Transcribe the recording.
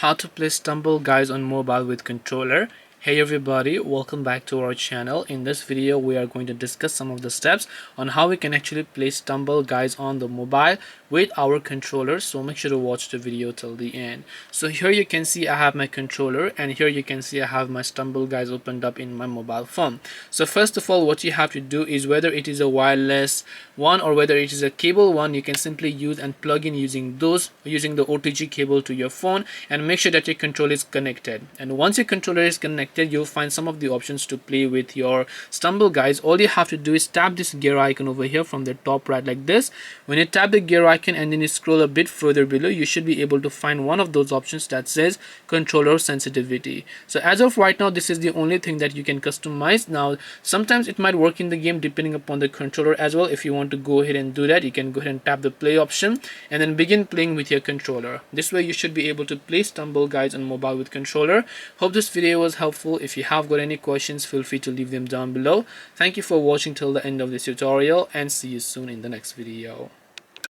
how to play Stumble Guys on mobile with controller. Hey everybody, welcome back to our channel. In this video we are going to discuss some of the steps on how we can actually play Stumble Guys on the mobile with our controller, so make sure to watch the video till the end. So here you can see I have my controller, and here you can see I have my Stumble Guys opened up in my mobile phone. So first of all, what you have to do is, whether it is a wireless one or whether it is a cable one, you can simply use and plug in using the OTG cable to your phone, and make sure that your controller is connected. And once your controller is connected, you'll find some of the options to play with your Stumble Guys. All you have to do is tap this gear icon over here from the top right like this. When you tap the gear icon and then you scroll a bit further below, you should be able to find one of those options that says controller sensitivity. So as of right now, this is the only thing that you can customize. Now sometimes it might work in the game depending upon the controller as well. If you want to go ahead and do that, you can go ahead and tap the play option and then begin playing with your controller. This way you should be able to play Stumble Guys on mobile with controller. Hope this video was helpful. If you have got any questions, feel free to leave them down below. Thank you for watching till the end of this tutorial, and see you soon in the next video.